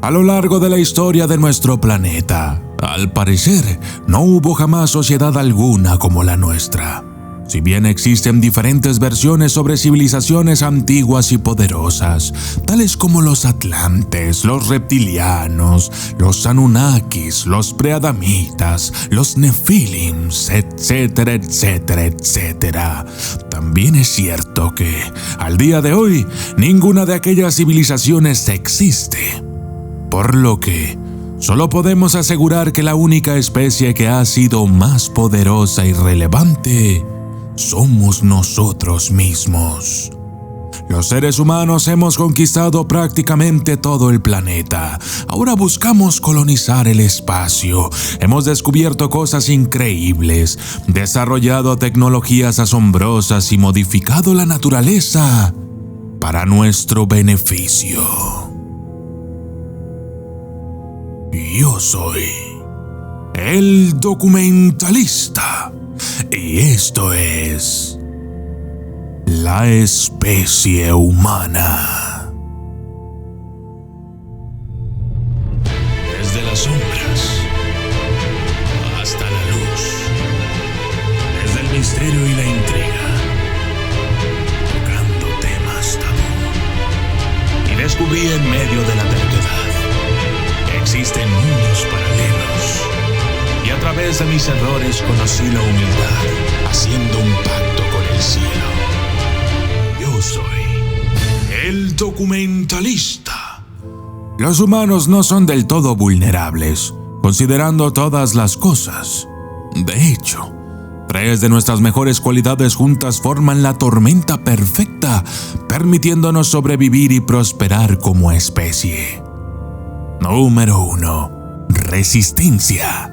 A lo largo de la historia de nuestro planeta, al parecer, no hubo jamás sociedad alguna como la nuestra. Si bien existen diferentes versiones sobre civilizaciones antiguas y poderosas, tales como los atlantes, los reptilianos, los anunnakis, los preadamitas, los nefilims, etcétera, etcétera, etcétera, también es cierto que, al día de hoy, ninguna de aquellas civilizaciones existe. Por lo que solo podemos asegurar que la única especie que ha sido más poderosa y relevante somos nosotros mismos. Los seres humanos hemos conquistado prácticamente todo el planeta. Ahora buscamos colonizar el espacio. Hemos descubierto cosas increíbles, desarrollado tecnologías asombrosas y modificado la naturaleza para nuestro beneficio. Yo soy el documentalista y esto es la especie humana. Desde las sombras hasta la luz, desde el misterio y la intriga, tocando temas tabú. Y descubrí en medio de la terquedad existen mundos paralelos, y a través de mis errores conocí la humildad, haciendo un pacto con el cielo. Yo soy el documentalista. Los humanos no son del todo vulnerables, considerando todas las cosas. De hecho, 3 de nuestras mejores cualidades juntas forman la tormenta perfecta, permitiéndonos sobrevivir y prosperar como especie. Número 1. Resistencia.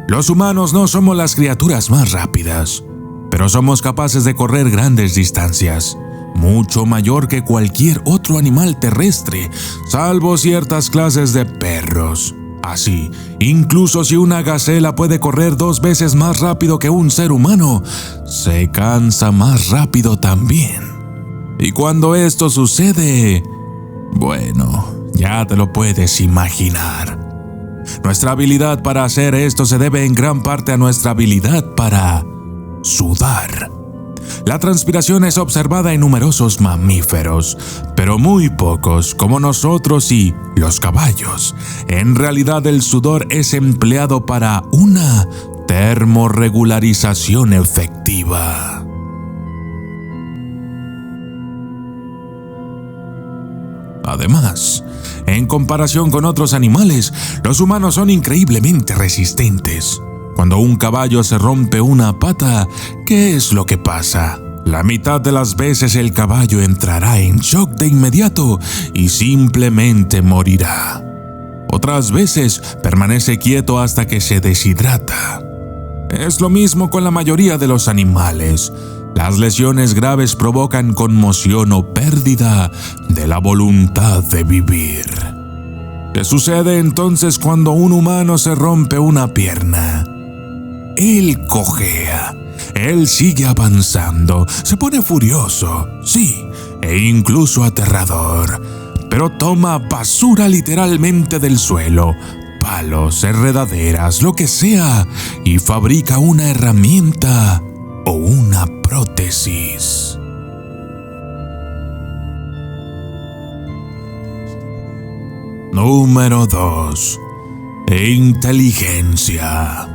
Los humanos no somos las criaturas más rápidas, pero somos capaces de correr grandes distancias, mucho mayor que cualquier otro animal terrestre, salvo ciertas clases de perros. Así, incluso si una gacela puede correr 2 veces más rápido que un ser humano, se cansa más rápido también. Y cuando esto sucede, bueno, ya te lo puedes imaginar. Nuestra habilidad para hacer esto se debe en gran parte a nuestra habilidad para sudar. La transpiración es observada en numerosos mamíferos, pero muy pocos, como nosotros y los caballos. En realidad, el sudor es empleado para una termorregularización efectiva. Además, en comparación con otros animales, los humanos son increíblemente resistentes. Cuando un caballo se rompe una pata, ¿qué es lo que pasa? La mitad de las veces el caballo entrará en shock de inmediato y simplemente morirá. Otras veces permanece quieto hasta que se deshidrata. Es lo mismo con la mayoría de los animales. Las lesiones graves provocan conmoción o pérdida de la voluntad de vivir. ¿Qué sucede entonces cuando un humano se rompe una pierna? Él cojea, él sigue avanzando, se pone furioso, sí, e incluso aterrador, pero toma basura literalmente del suelo, palos, enredaderas, lo que sea, y fabrica una herramienta o una prótesis. Número 2. Inteligencia.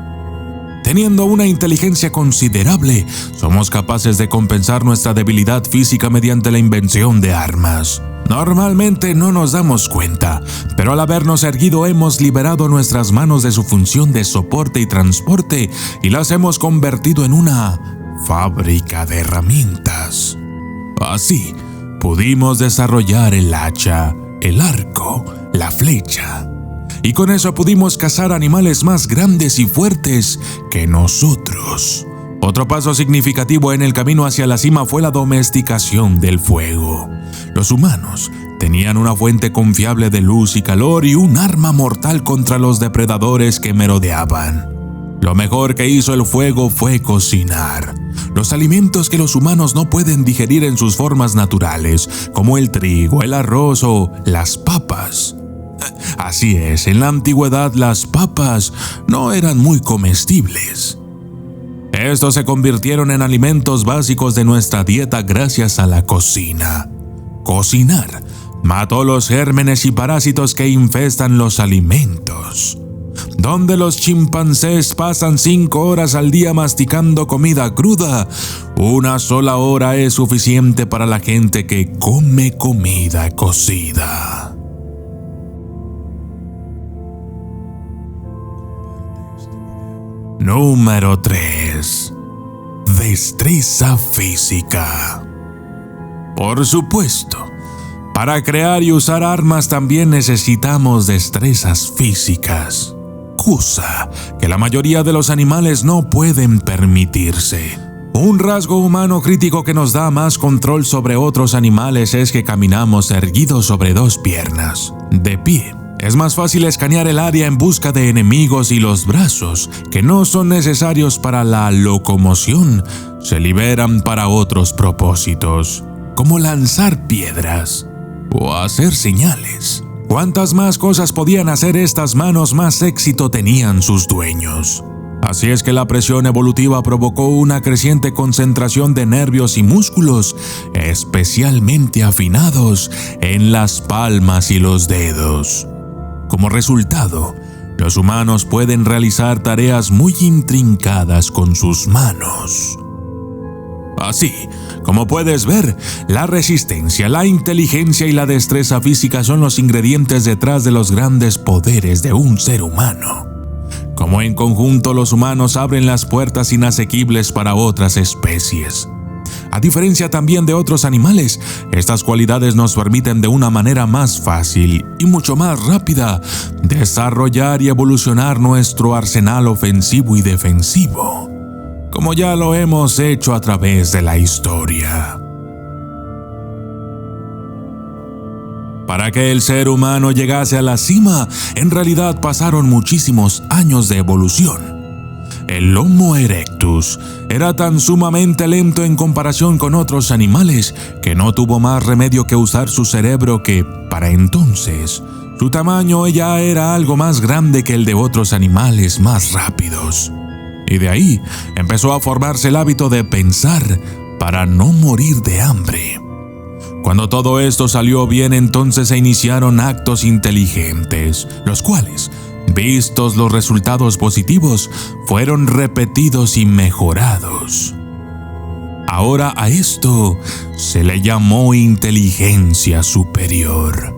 Teniendo una inteligencia considerable, somos capaces de compensar nuestra debilidad física mediante la invención de armas. Normalmente no nos damos cuenta, pero al habernos erguido hemos liberado nuestras manos de su función de soporte y transporte y las hemos convertido en una fábrica de herramientas. Así, pudimos desarrollar el hacha, el arco, la flecha. Y con eso pudimos cazar animales más grandes y fuertes que nosotros. Otro paso significativo en el camino hacia la cima fue la domesticación del fuego. Los humanos tenían una fuente confiable de luz y calor y un arma mortal contra los depredadores que merodeaban. Lo mejor que hizo el fuego fue cocinar. Los alimentos que los humanos no pueden digerir en sus formas naturales, como el trigo, el arroz o las papas. Así es, en la antigüedad las papas no eran muy comestibles. Estos se convirtieron en alimentos básicos de nuestra dieta gracias a la cocina. Cocinar mató los gérmenes y parásitos que infestan los alimentos. Donde los chimpancés pasan 5 horas al día masticando comida cruda, 1 sola hora es suficiente para la gente que come comida cocida. Número 3. Destreza física. Por supuesto, para crear y usar armas también necesitamos destrezas físicas, cosa que la mayoría de los animales no pueden permitirse. Un rasgo humano crítico que nos da más control sobre otros animales es que caminamos erguidos sobre 2 piernas, de pie. Es más fácil escanear el área en busca de enemigos y los brazos, que no son necesarios para la locomoción, se liberan para otros propósitos, como lanzar piedras o hacer señales. Cuantas más cosas podían hacer estas manos, más éxito tenían sus dueños. Así es que la presión evolutiva provocó una creciente concentración de nervios y músculos, especialmente afinados en las palmas y los dedos. Como resultado, los humanos pueden realizar tareas muy intrincadas con sus manos. Así, como puedes ver, la resistencia, la inteligencia y la destreza física son los ingredientes detrás de los grandes poderes de un ser humano. Como en conjunto los humanos abren las puertas inasequibles para otras especies. A diferencia también de otros animales, estas cualidades nos permiten de una manera más fácil y mucho más rápida desarrollar y evolucionar nuestro arsenal ofensivo y defensivo, como ya lo hemos hecho a través de la historia. Para que el ser humano llegase a la cima, en realidad pasaron muchísimos años de evolución. El Homo erectus era tan sumamente lento en comparación con otros animales que no tuvo más remedio que usar su cerebro que, para entonces, su tamaño ya era algo más grande que el de otros animales más rápidos. Y de ahí empezó a formarse el hábito de pensar para no morir de hambre. Cuando todo esto salió bien, entonces se iniciaron actos inteligentes, los cuales, vistos los resultados positivos, fueron repetidos y mejorados. Ahora a esto se le llamó inteligencia superior.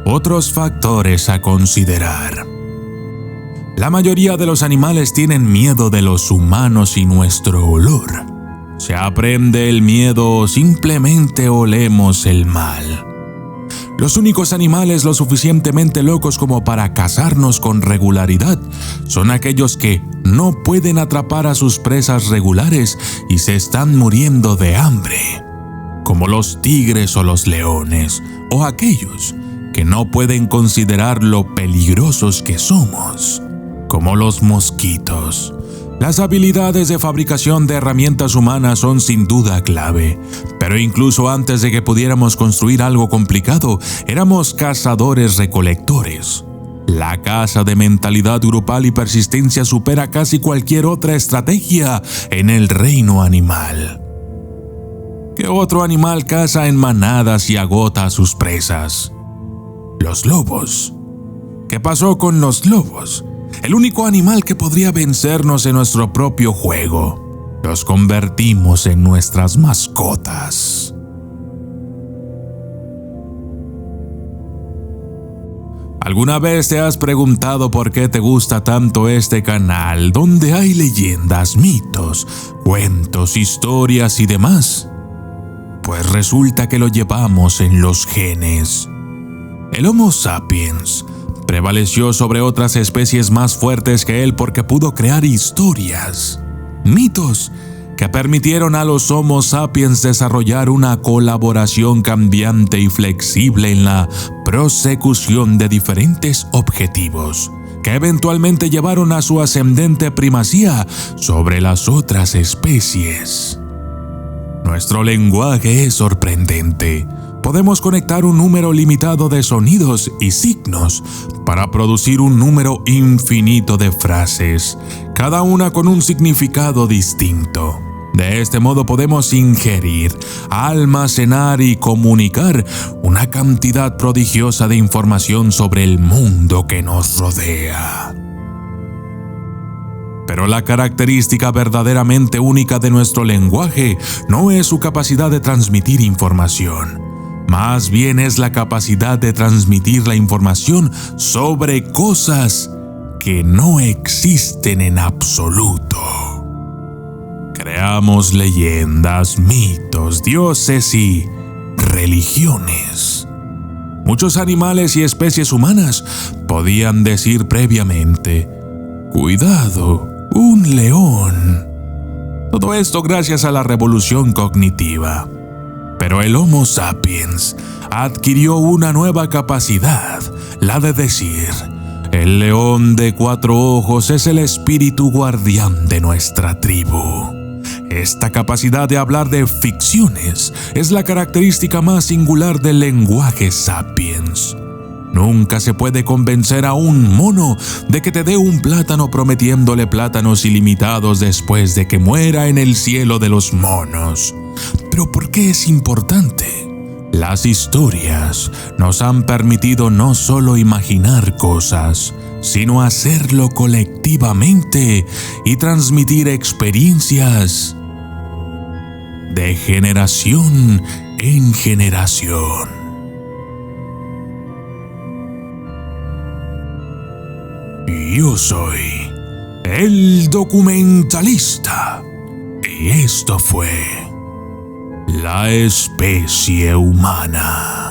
Otros factores a considerar. La mayoría de los animales tienen miedo de los humanos y nuestro olor. ¿Se aprende el miedo o simplemente olemos el mal? Los únicos animales lo suficientemente locos como para cazarnos con regularidad son aquellos que no pueden atrapar a sus presas regulares y se están muriendo de hambre, como los tigres o los leones, o aquellos que no pueden considerar lo peligrosos que somos, como los mosquitos. Las habilidades de fabricación de herramientas humanas son sin duda clave, pero incluso antes de que pudiéramos construir algo complicado, éramos cazadores-recolectores. La caza de mentalidad grupal y persistencia supera casi cualquier otra estrategia en el reino animal. ¿Qué otro animal caza en manadas y agota a sus presas? Los lobos. ¿Qué pasó con los lobos? El único animal que podría vencernos en nuestro propio juego. Los convertimos en nuestras mascotas. ¿Alguna vez te has preguntado por qué te gusta tanto este canal, donde hay leyendas, mitos, cuentos, historias y demás? Pues resulta que lo llevamos en los genes. El Homo sapiens prevaleció sobre otras especies más fuertes que él porque pudo crear historias, mitos, que permitieron a los Homo sapiens desarrollar una colaboración cambiante y flexible en la prosecución de diferentes objetivos, que eventualmente llevaron a su ascendente primacía sobre las otras especies. Nuestro lenguaje es sorprendente. Podemos conectar un número limitado de sonidos y signos para producir un número infinito de frases, cada una con un significado distinto. De este modo podemos ingerir, almacenar y comunicar una cantidad prodigiosa de información sobre el mundo que nos rodea. Pero la característica verdaderamente única de nuestro lenguaje no es su capacidad de transmitir información. Más bien es la capacidad de transmitir la información sobre cosas que no existen en absoluto. Creamos leyendas, mitos, dioses y religiones. Muchos animales y especies humanas podían decir previamente: «Cuidado, un león». Todo esto gracias a la revolución cognitiva. Pero el Homo sapiens adquirió una nueva capacidad, la de decir: «El león de 4 ojos es el espíritu guardián de nuestra tribu». Esta capacidad de hablar de ficciones es la característica más singular del lenguaje sapiens. Nunca se puede convencer a un mono de que te dé un plátano prometiéndole plátanos ilimitados después de que muera en el cielo de los monos. ¿Pero por qué es importante? Las historias nos han permitido no solo imaginar cosas, sino hacerlo colectivamente y transmitir experiencias de generación en generación. Yo soy el documentalista y esto fue La Especie Humana.